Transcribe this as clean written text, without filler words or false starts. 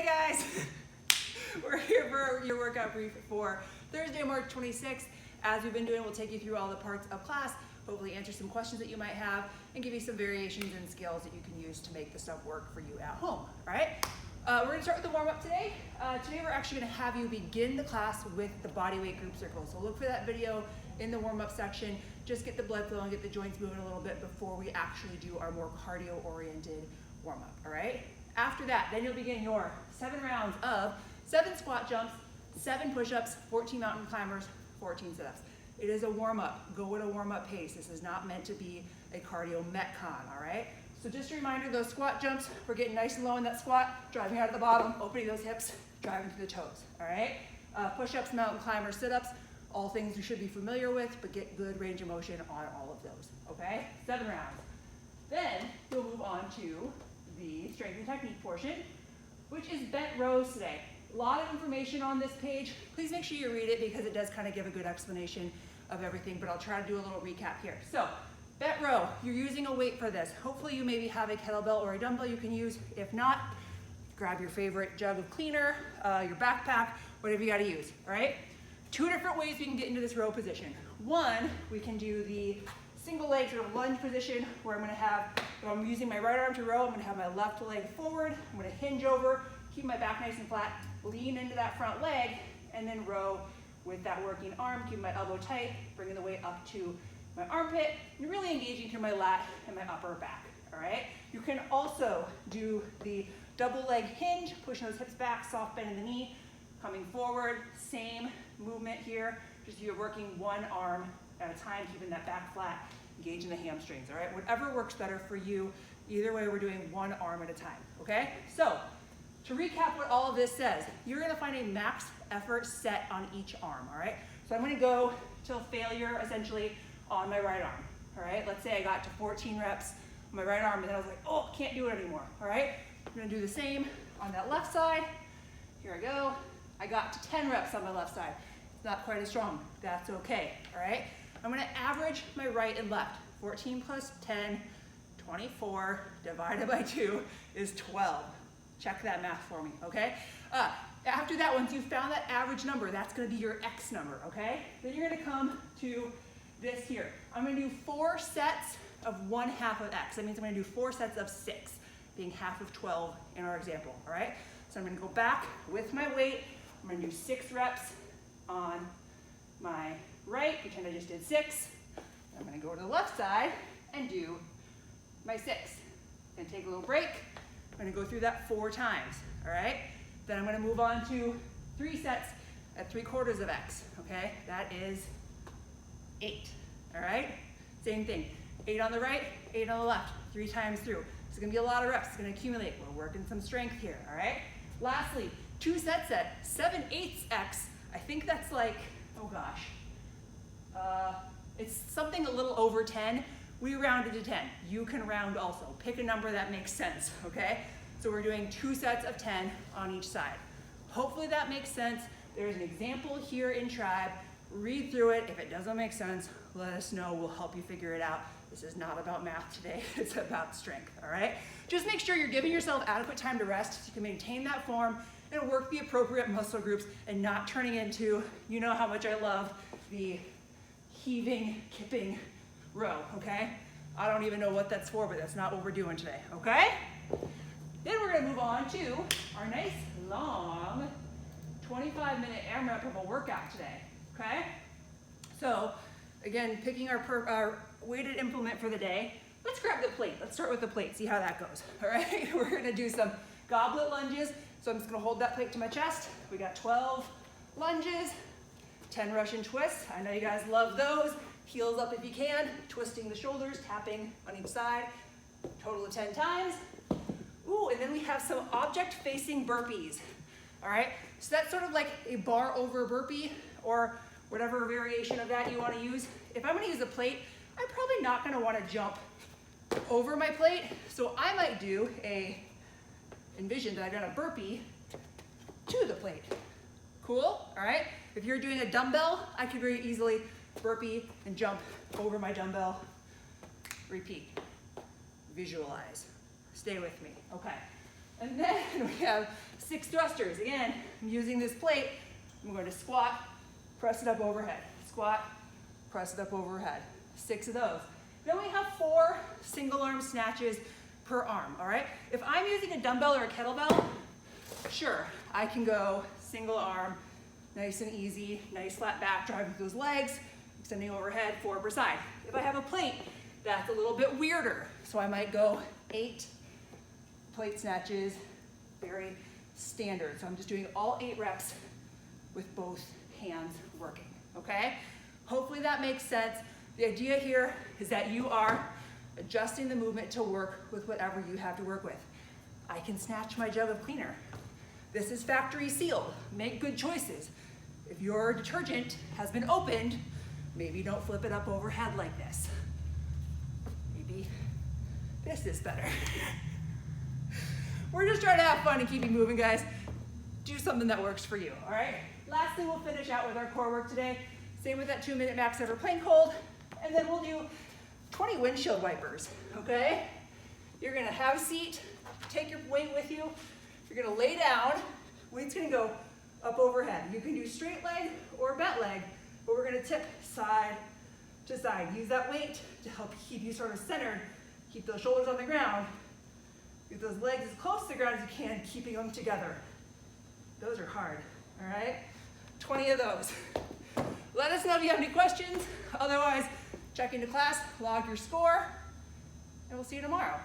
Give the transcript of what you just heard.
Hey guys, we're here for your workout brief for Thursday, March 26th. As we've been doing, we'll take you through all the parts of class, hopefully answer some questions that you might have, and give you some variations and skills that you can use to make the stuff work for you at home, all right? We're gonna start with the warm-up today. Today we're actually gonna have you begin the class with the bodyweight group circle. So look for that video in the warm-up section. Just get the blood flow and get the joints moving a little bit before we actually do our more cardio-oriented warm-up, all right? After that, then you'll begin your 7 rounds of 7 squat jumps, 7 push-ups, 14 mountain climbers, 14 sit-ups. It is a warm-up. Go at a warm-up pace. This is not meant to be a cardio metcon, all right? So just a reminder, those squat jumps, we're getting nice and low in that squat, driving out of the bottom, opening those hips, driving to the toes, all right? Push-ups, mountain climbers, sit-ups, all things you should be familiar with, but get good range of motion on all of those, okay? 7 rounds. Then you'll move on to the strength and technique portion, which is bent rows today. A lot of information on this page. Please make sure you read it because it does kind of give a good explanation of everything, but I'll try to do a little recap here. So, bent row, you're using a weight for this. Hopefully you maybe have a kettlebell or a dumbbell you can use. If not, grab your favorite jug of cleaner, your backpack, whatever you gotta use, all right? 2 different ways we can get into this row position. One, we can do the single leg sort of lunge position where if I'm using my right arm to row, I'm gonna have my left leg forward, I'm gonna hinge over, keep my back nice and flat, lean into that front leg, and then row with that working arm, keep my elbow tight, bringing the weight up to my armpit, and really engaging through my lat and my upper back, all right? You can also do the double leg hinge, pushing those hips back, soft bend in the knee, coming forward, same movement here, just you're working one arm at a time, keeping that back flat, engaging the hamstrings, all right? Whatever works better for you, either way we're doing one arm at a time, okay? So, to recap what all of this says, you're gonna find a max effort set on each arm, all right? So I'm gonna go till failure, essentially, on my right arm, all right? Let's say I got to 14 reps on my right arm, and then I was like, oh, can't do it anymore, all right? I'm gonna do the same on that left side. Here I go. I got to 10 reps on my left side. It's not quite as strong. That's okay, all right? I'm gonna average my right and left. 14 plus 10, 24, divided by 2 is 12. Check that math for me, okay? After that, once you've found that average number, that's gonna be your X number, okay? Then you're gonna come to this here. I'm gonna do 4 sets of 1/2 of X. That means I'm gonna do 4 sets of 6, being half of 12 in our example, all right? So I'm gonna go back with my weight. I'm gonna do 6 reps on my right, pretend I just did 6. I'm gonna go to the left side and do my 6. Then take a little break. I'm gonna go through that 4 times, all right? Then I'm gonna move on to 3 sets at 3/4 of X, okay? That is 8, all right? Same thing, 8 on the right, 8 on the left, 3 times through. It's gonna be a lot of reps, it's gonna accumulate. We're working some strength here, all right? Lastly, 2 sets at 7/8 X. I think that's like, oh gosh, it's something a little over 10. We rounded to 10. You can round also. Pick a number that makes sense, okay? So we're doing 2 sets of 10 on each side. Hopefully that makes sense. There's an example here in Tribe. Read through it. If it doesn't make sense, let us know. We'll help you figure it out. This is not about math today. It's about strength, all right? Just make sure you're giving yourself adequate time to rest so you can maintain that form and work the appropriate muscle groups and not turning into, you know how much I love the heaving, kipping row, okay? I don't even know what that's for, but that's not what we're doing today, okay? Then we're gonna move on to our nice, long, 25-minute AMRAP of a workout today, okay? So, again, picking our weighted implement for the day. Let's grab the plate. Let's start with the plate, see how that goes, all right? We're gonna do some goblet lunges. So I'm just gonna hold that plate to my chest. We got 12 lunges, 10 Russian twists. I know you guys love those. Heels up if you can, twisting the shoulders, tapping on each side. Total of 10 times. Ooh, and then we have some object-facing burpees. All right, so that's sort of like a bar over burpee or whatever variation of that you wanna use. If I'm gonna use a plate, I'm probably not gonna wanna jump over my plate. So I might do envision that I've done a burpee to the plate. Cool, all right? If you're doing a dumbbell, I could very easily burpee and jump over my dumbbell. Repeat, visualize, stay with me, okay. And then we have 6 thrusters. Again, I'm using this plate. I'm going to squat, press it up overhead. Squat, press it up overhead. 6 of those. Then we have 4 single arm snatches per arm, all right? If I'm using a dumbbell or a kettlebell, sure, I can go single arm, nice and easy, nice flat back, driving through those legs, extending overhead, 4 per side. If I have a plate, that's a little bit weirder. So I might go 8 plate snatches, very standard. So I'm just doing all 8 reps with both hands working, okay? Hopefully that makes sense. The idea here is that you are adjusting the movement to work with whatever you have to work with. I can snatch my jug of cleaner. This is factory sealed. Make good choices. If your detergent has been opened, maybe don't flip it up overhead like this. Maybe this is better. We're just trying to have fun and keep you moving, guys. Do something that works for you, all right? Last thing, we'll finish out with our core work today. Same with that 2-minute max ever plank hold. And then we'll do 20 windshield wipers, okay? You're gonna have a seat, take your weight with you. You're gonna lay down, weight's gonna go up overhead. You can do straight leg or bent leg, but we're gonna tip side to side. Use that weight to help keep you sort of centered, keep those shoulders on the ground, get those legs as close to the ground as you can, keeping them together. Those are hard, all right? 20 of those. Let us know if you have any questions. Otherwise, check into class, log your score, and we'll see you tomorrow.